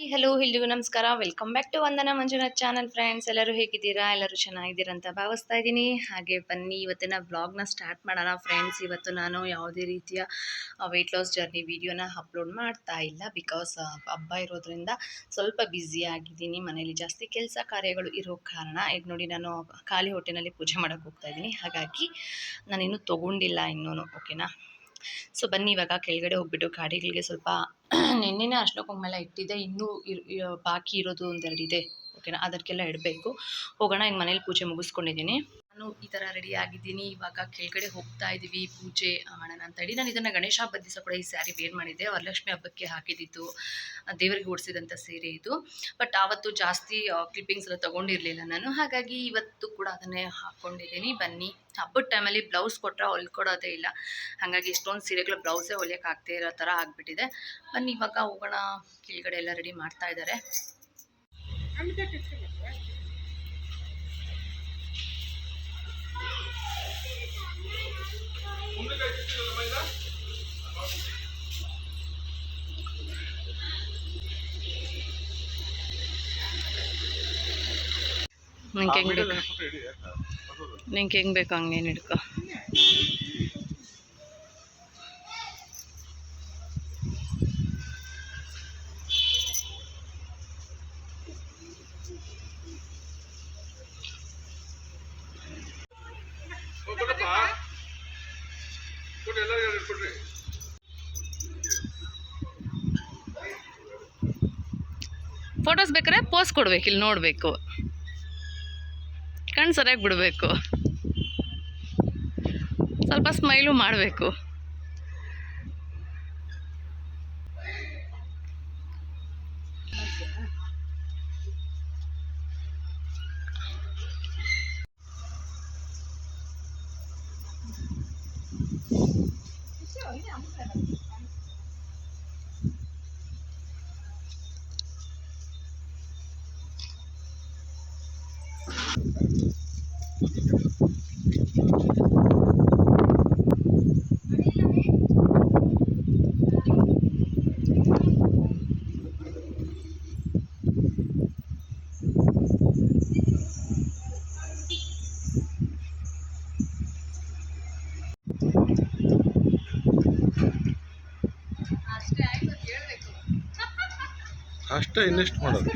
Hello ಎಲ್ರಿಗೂ ನಮಸ್ಕಾರ. Welcome back to Vandana Manjunath channel. Friends, ಎಲ್ಲರೂ ಹೇಗಿದ್ದೀರಾ? ಎಲ್ಲರೂ ಚೆನ್ನಾಗಿದ್ದೀರಾ ಅಂತ ಭಾವಿಸ್ತಾ ಇದ್ದೀನಿ. ಹಾಗೆ ಬನ್ನಿ ಇವತ್ತಿನ ಬ್ಲಾಗ್ನ ಸ್ಟಾರ್ಟ್ ಮಾಡೋಣ. ಫ್ರೆಂಡ್ಸ್, ಇವತ್ತು ನಾನು ಯಾವುದೇ ರೀತಿಯ ವೆಯ್ಟ್ ಲಾಸ್ ಜರ್ನಿ ವಿಡಿಯೋನ ಅಪ್ಲೋಡ್ ಮಾಡ್ತಾ ಇಲ್ಲ. ಬಿಕಾಸ್ ಹಬ್ಬ ಇರೋದ್ರಿಂದ ಸ್ವಲ್ಪ ಬ್ಯುಸಿ ಆಗಿದ್ದೀನಿ. ಮನೇಲಿ ಜಾಸ್ತಿ ಕೆಲಸ ಕಾರ್ಯಗಳು ಇರೋ ಕಾರಣ ಈಗ ನೋಡಿ ನಾನು ಖಾಲಿ ಹೊಟ್ಟೆನಲ್ಲಿ ಪೂಜೆ ಮಾಡೋಕ್ಕೆ ಹೋಗ್ತಾ ಇದ್ದೀನಿ. ಹಾಗಾಗಿ ನಾನಿನ್ನೂ ತೊಗೊಂಡಿಲ್ಲ ಇನ್ನೂ. ಓಕೆನಾ? ಸೊ ಬನ್ನಿ ಇವಾಗ ಕೆಳಗಡೆ ಹೋಗ್ಬಿಟ್ಟು ಗಾಡಿಗಳಿಗೆ ಸ್ವಲ್ಪ ನೆನ್ನೆನೇ ಅರ್ಶಿನ ಕುಂಕುಮ ಎಲ್ಲ ಇಟ್ಟಿದ್ದೆ. ಇನ್ನೂ ಬಾಕಿ ಇರೋದು ಒಂದೆರಡು ಇದೆ. ಓಕೆನಾ? ಅದಕ್ಕೆಲ್ಲ ಇಡಬೇಕು. ಹೋಗೋಣ. ಈಗ ಮನೇಲಿ ಪೂಜೆ ಮುಗಿಸ್ಕೊಂಡಿದ್ದೀನಿ. ನಾನು ಈ ಥರ ರೆಡಿ ಆಗಿದ್ದೀನಿ. ಇವಾಗ ಕೆಳಗಡೆ ಹೋಗ್ತಾ ಇದ್ದೀವಿ ಪೂಜೆ ಮಾಡೋಣ ಅಂತ ಹೇಳಿ. ನಾನು ಇದನ್ನು ಗಣೇಶ ಹಬ್ಬದ ದಿವಸ ಕೂಡ ಈ ಸ್ಯಾರಿ ವೇರ್ ಮಾಡಿದ್ದೆ. ವರಲಕ್ಷ್ಮಿ ಹಬ್ಬಕ್ಕೆ ಹಾಕಿದ್ದಿತ್ತು, ದೇವರಿಗೆ ಓಡಿಸಿದಂಥ ಸೀರೆ ಇದು. ಬಟ್ ಆವತ್ತು ಜಾಸ್ತಿ ಕ್ಲಿಪ್ಪಿಂಗ್ಸ್ ಎಲ್ಲ ತೊಗೊಂಡಿರಲಿಲ್ಲ ನಾನು. ಹಾಗಾಗಿ ಇವತ್ತು ಕೂಡ ಅದನ್ನೇ ಹಾಕ್ಕೊಂಡಿದ್ದೀನಿ. ಬನ್ನಿ. ಹಬ್ಬದ ಟೈಮಲ್ಲಿ ಬ್ಲೌಸ್ ಕೊಟ್ಟರೆ ಹೊಲ್ಕೊಡೋದೇ ಇಲ್ಲ. ಹಾಗಾಗಿ ಎಷ್ಟೊಂದು ಸೀರೆಗಳು ಬ್ಲೌಸೇ ಹೊಲಿಯೋಕೆ ಆಗ್ತಾ ಇರೋ ಥರ ಆಗಿಬಿಟ್ಟಿದೆ. ಬನ್ನಿ ಇವಾಗ ಹೋಗೋಣ. ಕೆಳಗಡೆ ಎಲ್ಲ ರೆಡಿ ಮಾಡ್ತಾ ಇದ್ದಾರೆ. ನಿಂಗೆ ಹೆಂಗೆ ಬೇಕು ಹಂಗೇನು ಹಿಡ್ಕೊ. ಫೋಟೋಸ್ ಬೇಕಾದ್ರೆ ಪೋಸ್ ಕೊಡ್ಬೇಕು. ಇಲ್ಲಿ ನೋಡಬೇಕು, ಕಣ್ಣು ಸರಿಯಾಗಿ ಬಿಡಬೇಕು, ಸ್ವಲ್ಪ ಸ್ಮೈಲು ಮಾಡಬೇಕು. ಅಷ್ಟೇ, ಇನ್ನೆಷ್ಟು ಮಾಡೋದು?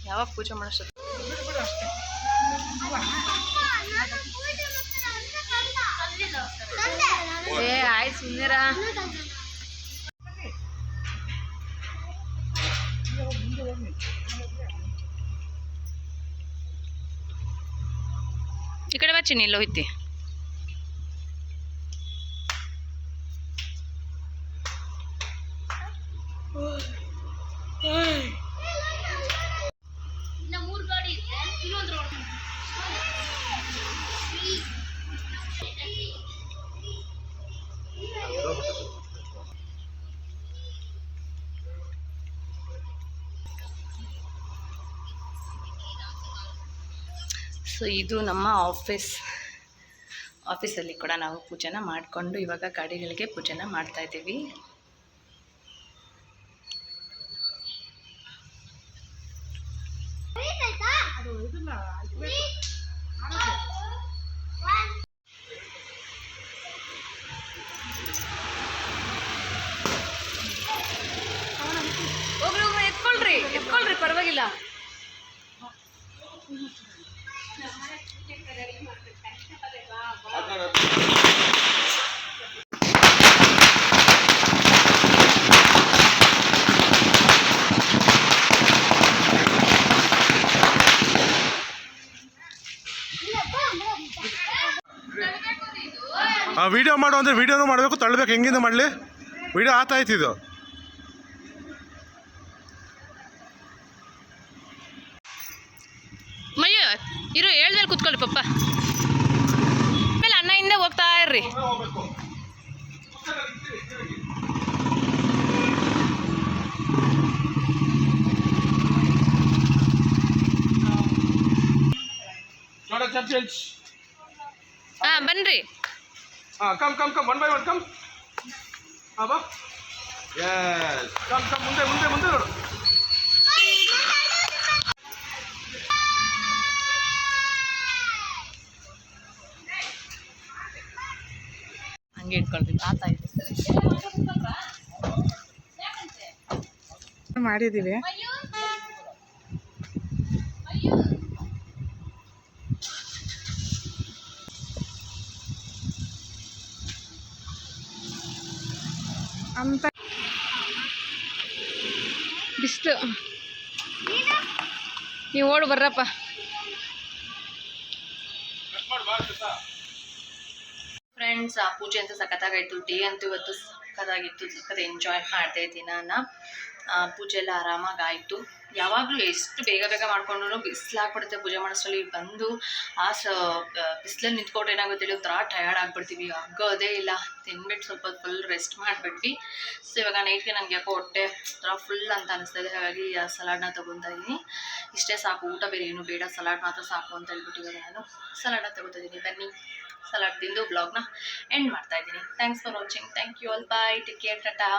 ಯಾವಾಗ ಪೂಜೆ ಮಾಡೋಷ್ಟು ಆಯ್ತು ಸುಮ್ಮನಿರ. ಈ ಕಡೆ ಬಚ್ಚಿ ನಿಲ್ಲ ಹೋಯ್ತಿ. ಸೊ ಇದು ನಮ್ಮ ಆಫೀಸಲ್ಲಿ ಕೂಡ ನಾವು ಪೂಜೆನ ಮಾಡಿಕೊಂಡು ಇವಾಗ ಗಾಡಿಗಳಿಗೆ ಪೂಜೆನ ಮಾಡ್ತಾ ಇದ್ದೀವಿ. ಎತ್ಕೊಳ್ರಿ ಪರವಾಗಿಲ್ಲ. ವಿಡಿಯೋ ಮಾಡು ಅಂದರೆ ವಿಡಿಯೋನೂ ಮಾಡಬೇಕು, ತಳ್ಳಬೇಕು. ಹೆಂಗಿಂದ ಮಾಡಲಿ? ವಿಡಿಯೋ ಆತಾಯ್ತಿದ್ದು. ಮಯ್ಯ ಇರು, ಹೇಳ್ಮೇಲೆ ಕೂತ್ಕೊಳ್ಳಿ ಪಪ್ಪ. ಆಮೇಲೆ ಅಣ್ಣ ಹಿಂದೆ ಹೋಗ್ತಾ ಇರ್ರಿ. Not a change. ಹಾಂ ಬನ್ನಿರಿ. Come. One by one, come. Abba. Yes. Come. ಮುಂದೆ ನೋಡು. ಹಂಗೆ ಇಟ್ಕೊಳ್ರಿ ತಾತ ಇದೆ. ಮಾಡಿದ್ದೀವಿ. ಅಂತ ಬಿಸ್ಲು ನೀವು ಓಡ್ ಬರ್ರಪ್ಪ. ಫ್ರೆಂಡ್ಸ್, ಆ ಪೂಜೆ ಅಂತೂ ಸಖತ್ತಾಗಾಯ್ತು. ಡೇ ಅಂತೂ ಇವತ್ತು ಸಖತ್ತಾಗಿತ್ತು. ಸಖತ್ ಎಂಜಾಯ್ ಮಾಡ್ತಾ ಇದ್ದೀನಿ ನಾನು. ಪೂಜೆ ಎಲ್ಲ ಆರಾಮಾಗಿ ಆಯಿತು. ಯಾವಾಗಲೂ ಎಷ್ಟು ಬೇಗ ಮಾಡ್ಕೊಂಡ್ರು ಬಿಸಿಲಾಗ್ಬಿಡುತ್ತೆ. ಪೂಜೆ ಮಾಡಿಸಲ್ಲಿ ಬಂದು ಬಿಸಿಲಲ್ಲಿ ನಿಂತ್ಕೊಂಡ್ರೆ ಏನಾಗುತ್ತೆ, ಒಂಥರ ಟಯರ್ಡ್ ಆಗಿಬಿಡ್ತೀವಿ. ಆಗೋದೇ ಇಲ್ಲ. ತಿನ್ಬಿಟ್ಟು ಸ್ವಲ್ಪ ಫುಲ್ ರೆಸ್ಟ್ ಮಾಡಿಬಿಟ್ವಿ. ಸೊ ಇವಾಗ ನೈಟ್ಗೆ ನನಗೆ ಯಾಕೋ ಹೊಟ್ಟೆ ಒಂಥರ ಫುಲ್ ಅಂತ ಅನಿಸ್ತಾ ಇದೆ. ಹಾಗಾಗಿ ಸಲಾಡ್ನ ತೊಗೊತಾ ಇದ್ದೀನಿ. ಇಷ್ಟೇ ಸಾಕು, ಊಟ ಬೇರೆ ಏನು ಬೇಡ, ಸಲಾಡ್ ಮಾತ್ರ ಸಾಕು ಅಂತ ಹೇಳ್ಬಿಟ್ಟು ಇವಾಗ ನಾನು ಸಲಾಡ್ನ ತೊಗೊತಾ ಇದ್ದೀನಿ. ಬನ್ನಿ ಸಲಾಡ್ ತಿಂದು ಬ್ಲಾಗ್ನ ಎಂಡ್ ಮಾಡ್ತಾ ಇದ್ದೀನಿ. Thanks for watching. Thank you all. Bye. Take care. Tata.